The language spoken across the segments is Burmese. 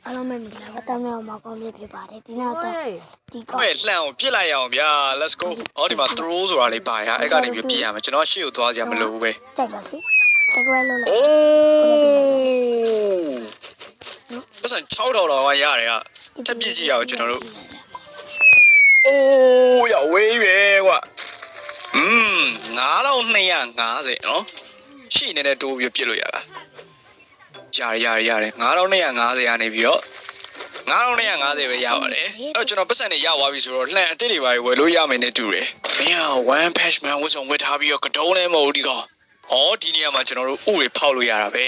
အားလုံးပဲမင်္ဂလာပါတမ်းမြောက်မှာကောင်းလေးဖြစ်ပါတယ်ဒီနောက်တော့ဒီကော ။လှန်ကိုပြစ်လိုက်ရအောင်ဗျာ let's go ။အော်ဒီမှာ throw ဆိုတာလေးပါရအဲ့ကနေပြစ်ရမယ်ကျွန်တော်ရှေ့ကိုသွားစရာမလိုဘူးပဲ ကြိုက်ပါစေစကွဲလုံး ။အိုးပတ်စံ6000လောက်ရရတယ်ဟာတက်ပြစ်ကြည့်ရအောင်ကျွန်တော်တို့။အိုးရဝေးရွယ်ကွာ။9250နော်။ရှိနေတဲ့တိုးပြီးပြစ်လို့ရလား။ရတယ်9250ကနေပြီးတော့9250ပဲရပါတယ်အဲ့တော့ကျွန်တော်ပတ်စံနေရသွားပြီဆိုတော့လှန်အစ်စ်တွေပါဝယ်လို့ရမယ်နဲ့တူတယ်မင်းက one patch man ဝတ်ဆောင်ဝတ်ထားပြီးတော့ကတုံးလည်းမဟုတ်ဒီကောင်ဩဒီနေရာမှာကျွန်တော်တို့ဥတွေဖောက်လို့ရတာပဲ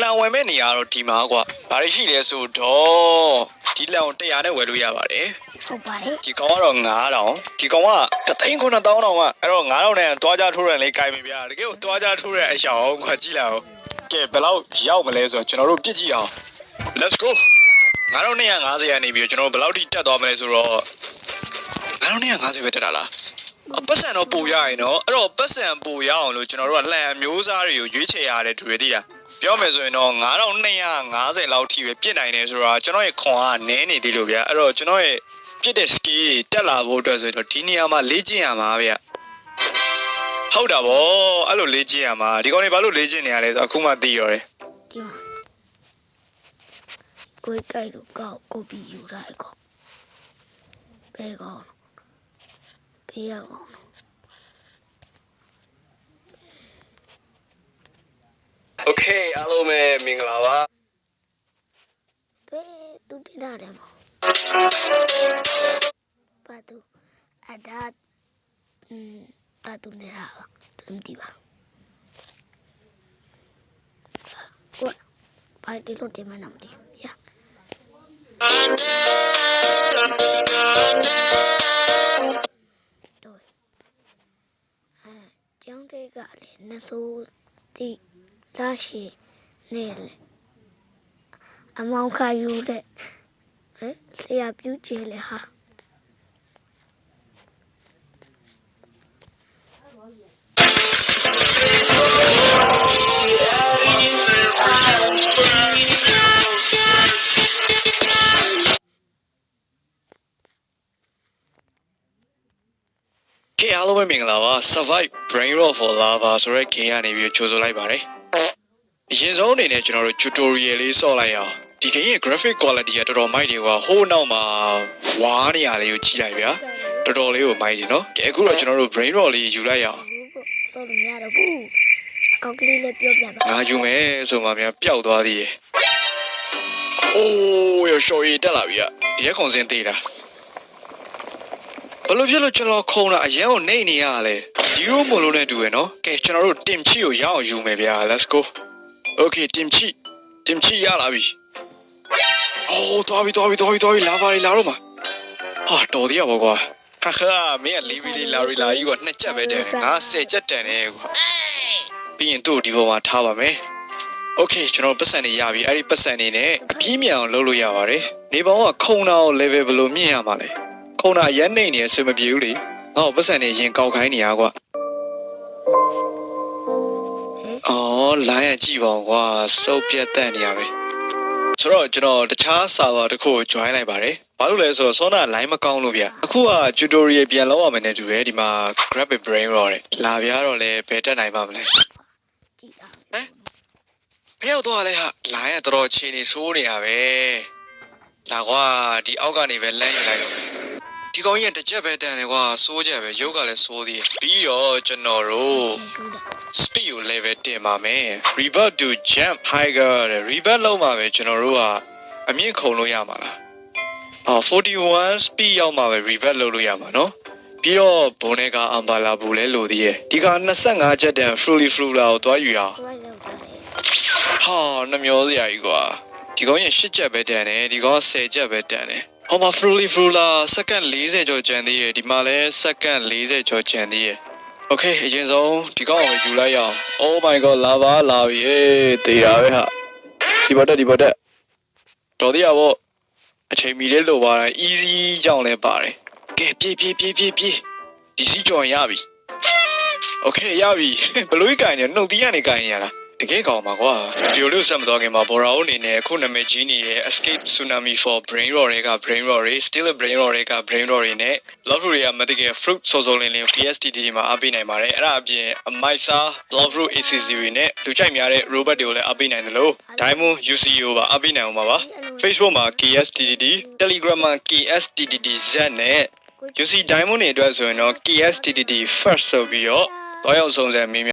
လှန်ဝယ်မဲ့နေရာတော့ဒီမှာကွာဘာတွေရှိလဲဆိုတော့ဒီလှန်ကို100နဲ့ဝယ်လို့ရပါတယ် ဟုတ်ပါတယ် ဒီကောင်ကတော့9000ဒီကောင်က39000တောင်ကအဲ့တော့9000နဲ့တွားကြထိုးရလေးကြိုက်ပြီဗျာတကယ်ကိုတွားကြထိုးရအရာအောင်ခွာကြည့်လိုက်အောင်ကဲဘယ်လောက်ရောက်မလဲဆိုတော့ကျွန်တော်တို့ပြစ်ကြည့်အောင် let's go 9250ကနေပြီးတော့ကျွန်တော်ဘယ်လောက်ထိတက်သွားမလဲဆိုတော့9250ပဲတက်တာလားပတ်စံတော့ပိုရရင်နော်အဲ့တော့ပတ်စံပိုရအောင်လို့ကျွန်တော်တို့ကလှန်မျိုးစားတွေကိုရွေးချယ်ရတယ်တွေ့သိတာပြောမယ်ဆိုရင်တော့9250လောက်ထိပဲပြစ်နိုင်တယ်ဆိုတာကျွန်တော်ရဲ့ခွန်အားနည်းနေသေးလို့ဗျအဲ့တော့ကျွန်တော်ရဲ့ပြစ်တဲ့ skill တွေတက်လာဖို့အတွက်ဆိုတော့ဒီနေရာမှာလေ့ကျင့်ရမှာဗျဟုတ်တာဗောအဲ့လိုလေ့ကျင့်ရမှာဒီကောင်တွေဘာလို့လေ့ကျင့်နေရလဲဆိုတော့အခုမှသိရတယ် ဒီမှာကိုယ်ကြိုက်လို့ကိုပြီးယူတာကောဘယ်ကောဘယ်ရော Okay အားလုံးပဲမင်္ဂလာပါ ဘယ်သူတင်တာလဲမပါတူအဒါပါတူနေတာပါသူမသိပါကိုဘာဒီလိုတင်မနာမသိဘူးရတော့ကျောင်းတွေကလည်းနှစိုးတိလာရှိနေလေအမောင်ခါယူတဲ့ဆရာပြူးကျဲလေဟာ Okay အားလုံးပဲမင်္ဂလာပါ Survive Brain Rot for Lava ဆိုတဲ့ game ကနေပြီးကြိုဆိုလိုက်ပါတယ်အရင်ဆုံးအနေနဲ့ကျွန်တော်တို့ tutorial လေးဆော့လိုက်အောင်ဒီ game ရဲ့ graphic quality ကတော်တော်မိုက်တယ်ကွာဟိုးနောက်မှာဝါးနေရလေးကိုကြည့်လိုက်ဗျာတော်တော်လေးကိုမိုက်တယ်နော်ကဲအခုတော့ကျွန်တော်တို့ Brain Rot လေးယူလိုက်အောင် ဆောလို့မရတော့ဘူးကောက်ကလေးလေးပြောပြပါ ငါယူမယ်ဆိုမှများပျောက်သွားသေးရဲ့အိုးရရှိုးရတက်လာပြီရဲခုံစင်းသေးတာဘလို့ဖြစ်လို့ကျွန်တော်ခုံတာအရင်ကနေနေရလဲ0မို့လို့နဲ့တူရယ်နော်ကဲကျွန်တော်တို့တင်ချီကိုရအောင်ယူမယ်ဗျာ let's go okay တင်ချီရလာပြီအိုးတော်ပြီလာပါလေလာတော့မှာဟာတော်သေးရပါကွာဟာမင်းကလီဗီလီလာရီလာကြီးက2ချက်ပဲတန်ငါ10ချက်တန်နေကွာပြီးရင်တို့ဒီပေါ်မှာထားပါမယ်okay ကျွန်တော်ပတ်စံနေရပြီအဲ့ဒီပတ်စံနေနဲ့အပြင်းမြန်အောင်လုပ်လို့ရပါတယ်နေပေါင်းကခုံတာကို level ဘယ်လိုမြင့်ရမှာလဲခုံတာရမ်းနေနေဆွေမပြေဘူးလေငါ့ကိုပတ်စံနေရင်ကောက်ခိုင်းနေရကွာအော်လိုင်းရကြည့်ပါဦးကွာစုပ်ပြတ်တက်နေရပဲဆိုတော့ကျွန်တော်တခြား server တစ်ခုကို join လိုက်ပါတယ်ဘာလို့လဲဆိုတော့စောနာ line မကောင်းလို့ဗျအခုက tutorial ပြန်လုပ်ရမယ်နဲ့တူတယ်ဒီမှာ graphic brain ရောတဲ့လာပြားတော့လဲဘယ်တက်နိုင်ပါမလဲကြည့်တာ ဘယ်ရောက်သွားလဲဟာ line ကတော်တော်ခြေနေဆိုးနေရပဲလာကွာဒီအောက်ကနေပဲလမ်းယူလိုက်တော့ဒီကောင်ကြီးကတစ်ချက်ပဲတန်တယ်ကွာစိုးချက်ပဲရုပ်ကလည်းစိုးသေးပြီးတော့ကျွန်တော်တို့ speed ကို level တင်ပါမယ် revert to jump higher တဲ့ revert လောက်မှာပဲကျွန်တော်တို့ကအမြင့်ခုံလို့ရမှာလား41 speed ရောက်မှာပဲ revert လုပ်လို့ရမှာနော်ပြီးတော့ဘုံနဲ့ကအမ်ဘာလာဘူးလဲလို့သေးရဲ့ဒီက25ချက်တန် fully flu လာကိုတွားယူရအောင် ဘာရောက်တာလဲ ဟာနှမျောစရာကြီးကွာဒီကောင်ရဲ့8ချက်ပဲတန်တယ်ဒီကောင်10ချက်ပဲတန်တယ်ဟောမှာ fully flu လာစက္ကန့်40ကျော်ကျန်သေးတယ်ဒီမှာလဲစက္ကန့်40ကျော်ကျန်သေးရဲ့Okay အရင်ဆုံးဒီကောင်ကိုယူလိုက်ရအောင် Oh my god လာပြီဟေးတေးတာပဲဟာဒီဘက်တက်တော်သေးရပေါ့အချိန်မီလေးလိုပါတယ် easy ကြောင်းလဲပါတယ်ကဲပြေးဒီစီကြော်ရပြီ Okay ရပြီဘလို့ကြီးကင်နေနှုတ်သီးကနေကင်နေရလား တကယ်ကောင်းပါကွာဒီလိုဆက်မသွားခင်မှာဘော်ရာအနေနဲ့အခုနာမည်ကြီးနေတဲ့ Escape Tsunami for Brain Rot တွေက Brain Rot တွေ Still Brain Rot တွေက Brain Rot တွေနဲ့ Love Fruit တွေကမတကယ် Fruit စောစောလင်းလင်း PSTD မှာအားပေးနိုင်ပါတယ်အဲ့ဒါအပြင် Amisa Love Fruit ACC တွေနဲ့လူကြိုက်များတဲ့ Robot တွေကိုလည်းအားပေးနိုင်တယ်လို့ Diamond UCO ပါအားပေးနိုင်အောင်ပါ Facebook မှာ KSTDD Telegram မှာ KSTDDZ နဲ့ UC Diamond တွေအတွက်ဆိုရင်တော့ KSTDD First ဆိုပြီးတော့တော့ရောက်ဆုံးစံမင်း